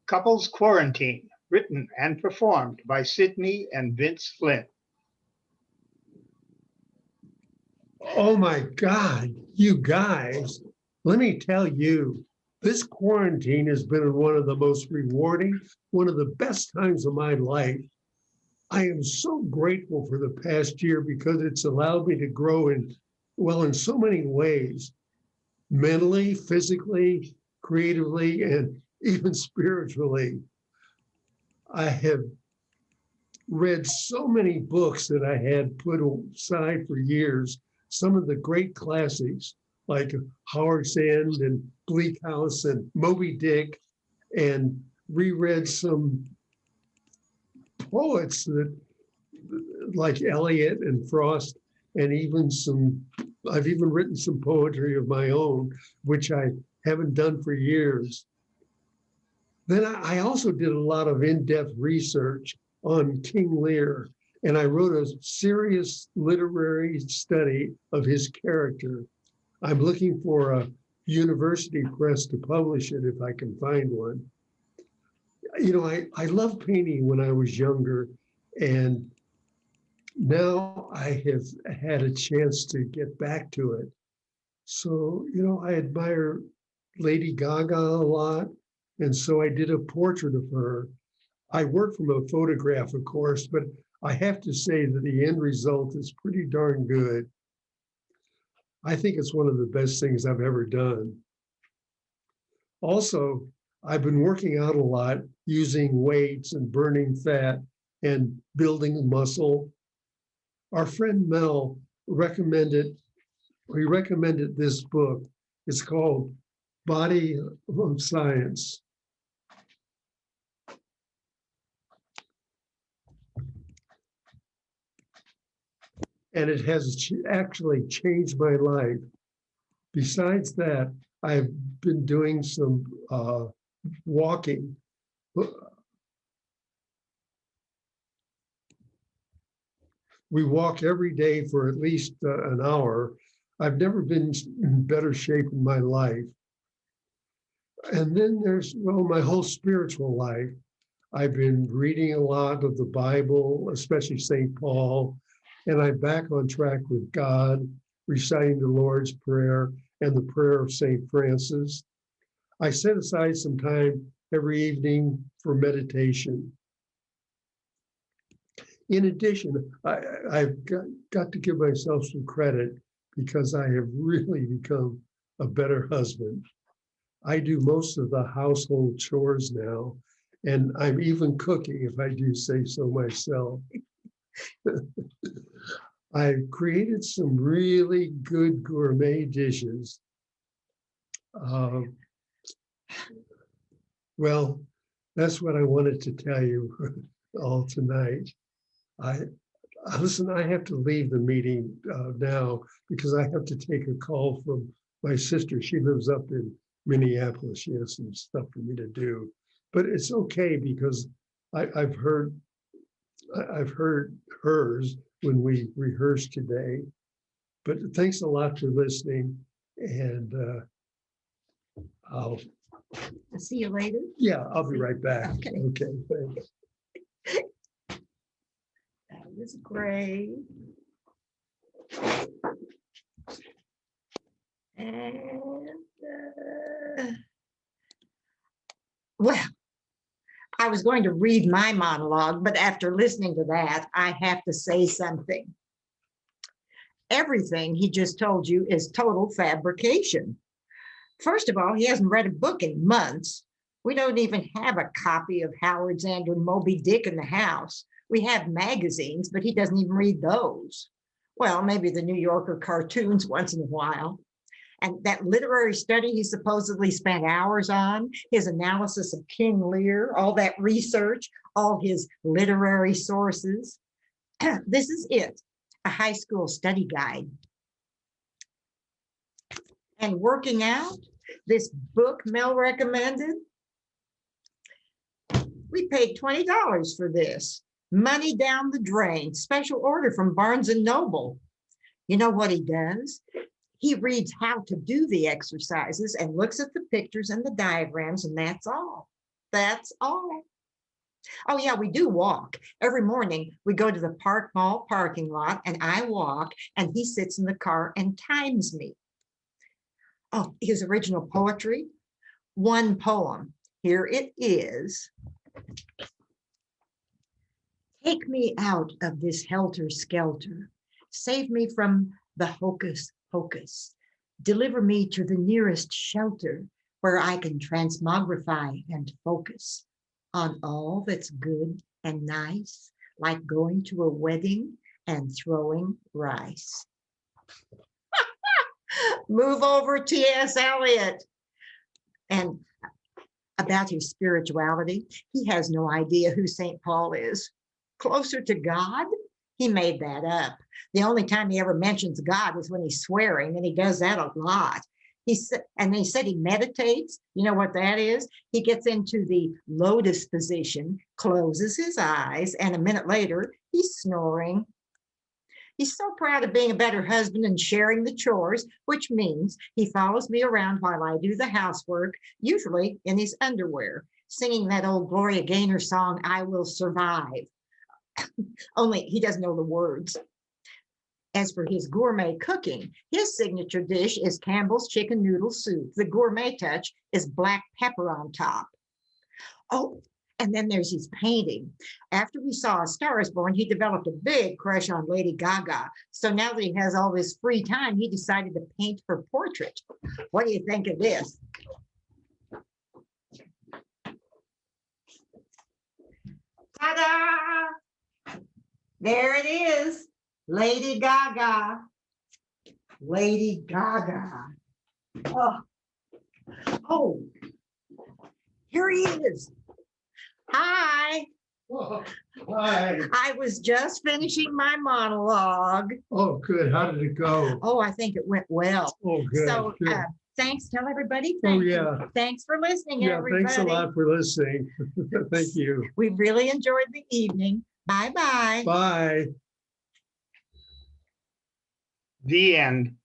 Couples Quarantine, written and performed by Sydney and Vince Flynn. Oh my God, you guys, let me tell you, this quarantine has been one of the most rewarding, one of the best times of my life. I am so grateful for the past year because it's allowed me to grow in so many ways, mentally, physically, creatively, and even spiritually. I have read so many books that I had put aside for years, some of the great classics like Howard's End and Bleak House and Moby Dick, and reread some poets that like Eliot and Frost, and I've even written some poetry of my own, which I haven't done for years. Then I also did a lot of in-depth research on King Lear, and I wrote a serious literary study of his character. I'm looking for a university press to publish it if I can find one. You know, I loved painting when I was younger, and now I have had a chance to get back to it. So, you know, I admire Lady Gaga a lot, and so I did a portrait of her. I work from a photograph, of course, but I have to say that the end result is pretty darn good. I think it's one of the best things I've ever done. Also, I've been working out a lot using weights and burning fat and building muscle. Our friend Mel recommended this book. It's called Body of Science. And it has actually changed my life. Besides that, I've been doing some walking. We walk every day for at least an hour. I've never been in better shape in my life. And then there's, well, my whole spiritual life. I've been reading a lot of the Bible, especially St. Paul, and I'm back on track with God, reciting the Lord's Prayer and the prayer of St. Francis. I set aside some time every evening for meditation. In addition, I've got to give myself some credit because I have really become a better husband. I do most of the household chores now, and I'm even cooking, if I do say so myself. I've created some really good gourmet dishes. Well, that's what I wanted to tell you all tonight. Listen, I have to leave the meeting now because I have to take a call from my sister. She lives up in Minneapolis. She has some stuff for me to do, but it's okay because I've heard hers when we rehearsed today. But thanks a lot for listening, and I'll see you later. Yeah, I'll be right back. Okay, thanks. That was great. And well, I was going to read my monologue, but after listening to that, I have to say something. Everything he just told you is total fabrication. First of all, he hasn't read a book in months. We don't even have a copy of Howard's End or Moby Dick in the house. We have magazines, but he doesn't even read those. Well, maybe the New Yorker cartoons once in a while. And that literary study he supposedly spent hours on, his analysis of King Lear, all that research, all his literary sources. This is it, a high school study guide. And working out, this book Mel recommended, we paid $20 for this. Money down the drain, special order from Barnes & Noble. You know what he does? He reads how to do the exercises and looks at the pictures and the diagrams, and that's all. That's all. Oh, yeah, we do walk. Every morning we go to the park mall parking lot and I walk and he sits in the car and times me. Oh, his original poetry, one poem. Here it is. Take me out of this helter-skelter. Save me from the hocus pocus. Deliver me to the nearest shelter where I can transmogrify and focus on all that's good and nice, like going to a wedding and throwing rice. Move over, T.S. Eliot. And about his spirituality, he has no idea who St. Paul is. Closer to God? He made that up. The only time he ever mentions God is when he's swearing, and he does that a lot. He said he meditates. You know what that is? He gets into the lotus position, closes his eyes, and a minute later, he's snoring. He's so proud of being a better husband and sharing the chores, which means he follows me around while I do the housework, usually in his underwear, singing that old Gloria Gaynor song, I Will Survive. Only he doesn't know the words. As for his gourmet cooking, his signature dish is Campbell's chicken noodle soup. The gourmet touch is black pepper on top. Oh, and then there's his painting. After we saw A Star is Born, he developed a big crush on Lady Gaga. So now that he has all this free time, he decided to paint her portrait. What do you think of this? Ta-da! There it is, Lady Gaga. Lady Gaga. Oh, here he is. Hi. Oh, hi. I was just finishing my monologue. Oh, good. How did it go? Oh, I think it went well. Oh, good. So good. thanks. Tell everybody. Oh, Thank you. yeah. Thanks for listening, Yeah, everybody. thanks a lot for listening. Thank you. We really enjoyed the evening. Bye-bye. Bye. The end.